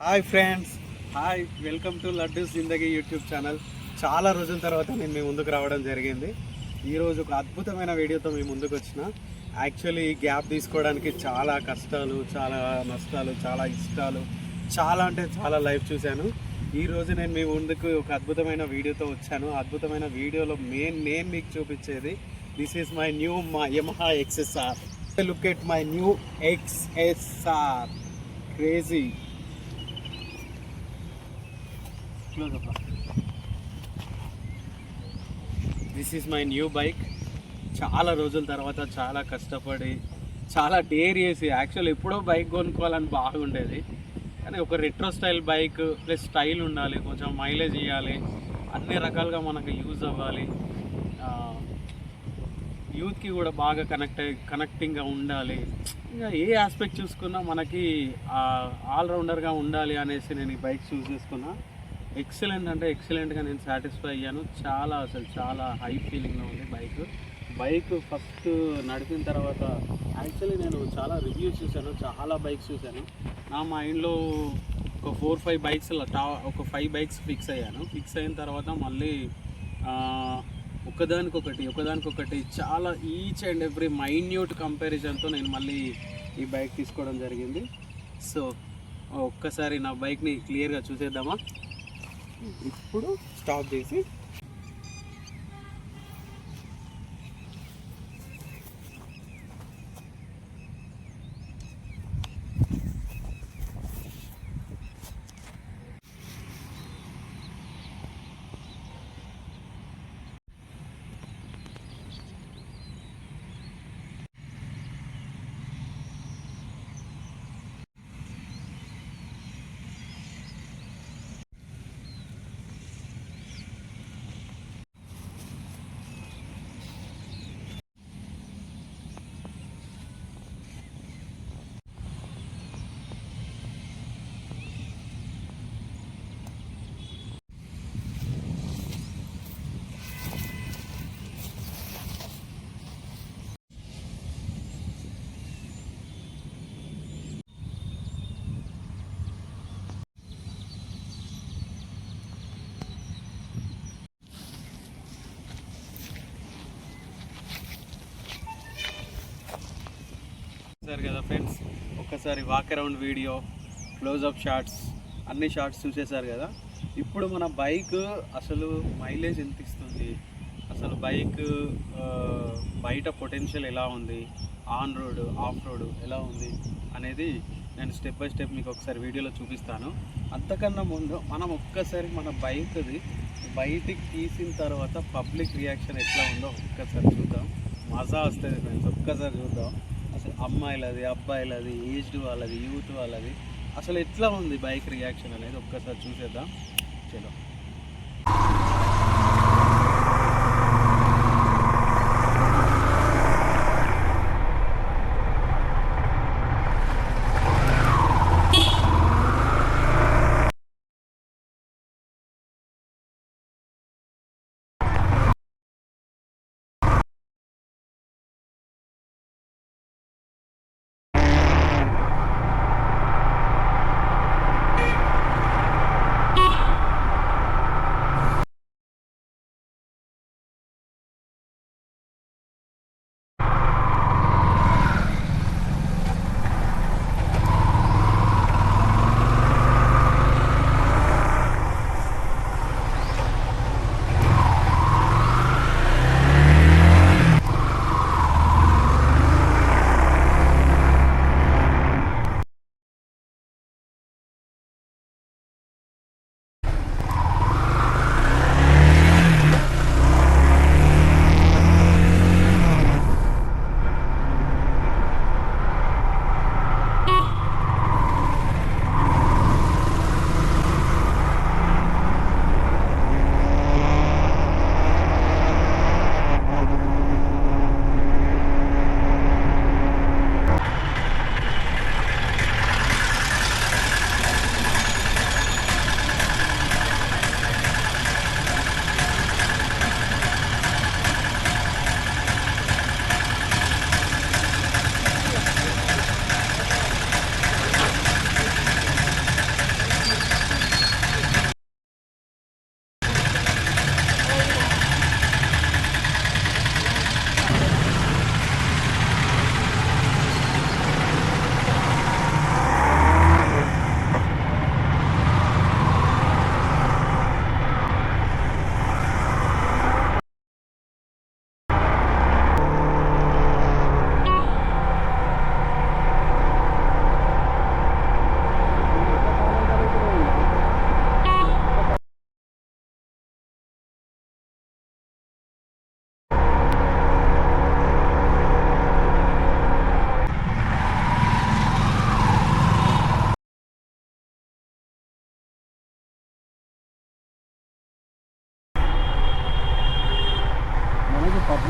Hi friends, hi, welcome to laddu Zindagi YouTube channel. చాలా రోజుల తర్వాత నేను మీ ముందుకు రావడం జరిగింది. ఈరోజు ఒక అద్భుతమైన వీడియోతో మీ ముందుకు వచ్చిన. యాక్చువల్లీ ఈ గ్యాప్ తీసుకోవడానికి చాలా కష్టాలు, చాలా నష్టాలు, చాలా ఇష్టాలు, చాలా అంటే చాలా లైఫ్ చూశాను. ఈరోజు నేను మీ ముందుకు ఒక అద్భుతమైన వీడియోతో వచ్చాను. అద్భుతమైన వీడియోలో నేను మీకు చూపించేది this is my new Yamaha XSR. Look at my new XSR. Crazy. This is my new bike. చాలా రోజుల తర్వాత చాలా కష్టపడి చాలా డేర్ చేసి యాక్చువల్ ఎప్పుడో బైక్ కొనుక్కోవాలని బాగుండేది, కానీ ఒక retro style bike plus style ఉండాలి, కొంచెం మైలేజ్ ఇవ్వాలి, అన్ని రకాలుగా మనకు యూజ్ అవ్వాలి, యూత్కి కూడా బాగా కనెక్టింగ్గా ఉండాలి, ఇంకా ఏ ఆస్పెక్ట్ చూసుకున్నా మనకి ఆల్రౌండర్గా ఉండాలి అనేసి నేను ఈ బైక్ చూస్ చేసుకున్నా. ఎక్సలెంట్ అంటే ఎక్సలెంట్గా నేను సాటిస్ఫై అయ్యాను. చాలా హై ఫీలింగ్లో ఉంది బైక్ ఫస్ట్ నడిపిన తర్వాత యాక్చువల్లీ నేను చాలా రివ్యూస్ చూశాను, చాలా బైక్స్ చూశాను. నా మైండ్లో ఒక 4-5 బైక్స్, ఒక 5 బైక్స్ ఫిక్స్ అయిన తర్వాత మళ్ళీ ఒకదానికొకటి చాలా ఈచ్ అండ్ ఎవ్రీ మైన్యూట్ కంపారిజన్తో నేను మళ్ళీ ఈ బైక్ తీసుకోవడం జరిగింది. సో ఒక్కసారి నా బైక్ని క్లియర్గా చూసేద్దామా. ఇప్పుడు స్టాప్ చేసి చూసారు కదా ఫ్రెండ్స్, ఒక్కసారి walk around video, closeup shots, అన్ని షాట్స్ చూసేశారు కదా. ఇప్పుడు మన బైక్ అసలు మైలేజ్ ఎంత ఇస్తుంది, అసలు బైక్ బయట పొటెన్షియల్ ఎలా ఉంది, ఆన్ రోడ్ ఆఫ్ రోడ్ ఎలా ఉంది అనేది నేను స్టెప్ బై స్టెప్ మీకు ఒకసారి వీడియోలో చూపిస్తాను. అంతకన్నా ముందు మనం ఒక్కసారి మన బైక్ది బయటికి తీసిన తర్వాత పబ్లిక్ రియాక్షన్ ఎట్లా ఉందో ఒక్కసారి చూద్దాం. మజా వస్తుంది ఫ్రెండ్స్, ఒక్కసారి చూద్దాం. అసలు అమ్మాయిలది, అబ్బాయిలది, ఏజ్డ్ వాళ్ళది, యూత్ వాళ్ళది, అసలు ఎట్లా ఉంది బైక్ రియాక్షన్ అనేది ఒక్కసారి చూసేద్దాం. చలో.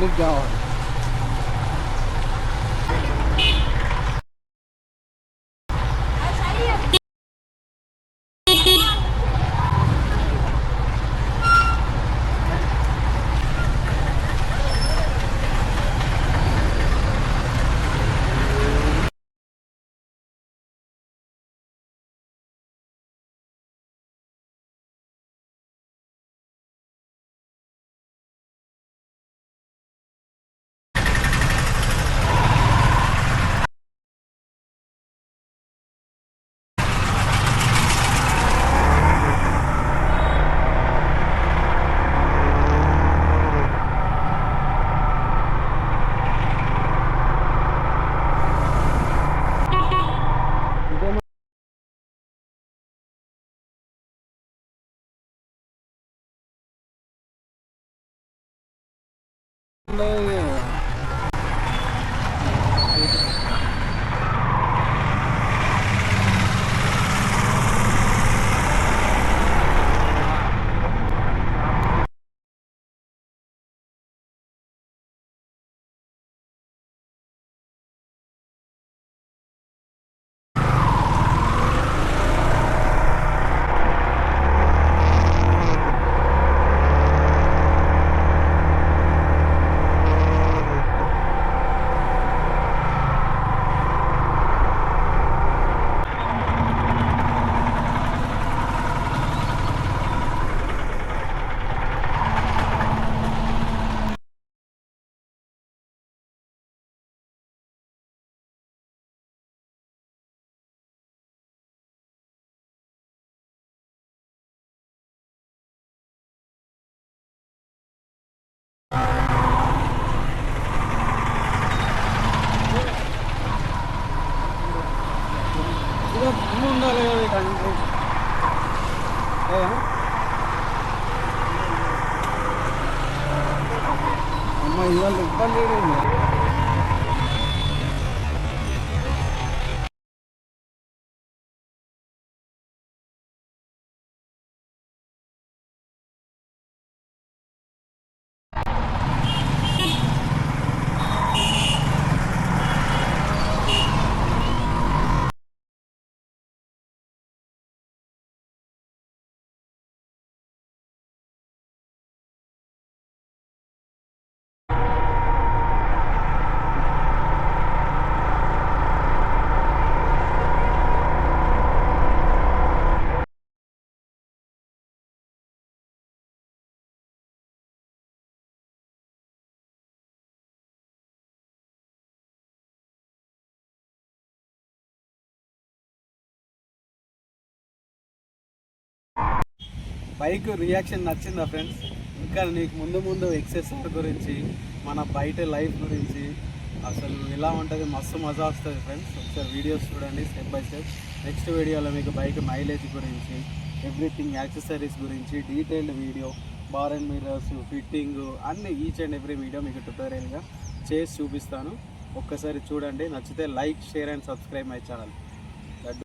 పబ్లిక్ కావాలి. ఉండాలి అమ్మ ఇవాళ ఇబ్బంది బైక్ రియాక్షన్ నచ్చిందా ఫ్రెండ్స్? ఇంకా నీకు ముందు ముందు ఎక్సెసర్ గురించి మన బయట లైఫ్ గురించి అసలు ఎలా ఉంటుంది, మస్తు మజా వస్తుంది ఫ్రెండ్స్. ఒకసారి వీడియోస్ చూడండి స్టెప్ బై స్టెప్. నెక్స్ట్ వీడియోలో మీకు బైక్ మైలేజ్ గురించి, ఎవ్రీథింగ్ యాక్సెసరీస్ గురించి detailed video, bar and mirrors fitting అన్ని ఈచ్ అండ్ ఎవ్రీ వీడియో మీకు ట్యుటోరియల్గా చేసి చూపిస్తాను. ఒక్కసారి చూడండి, నచ్చితే like, share and subscribe my channel.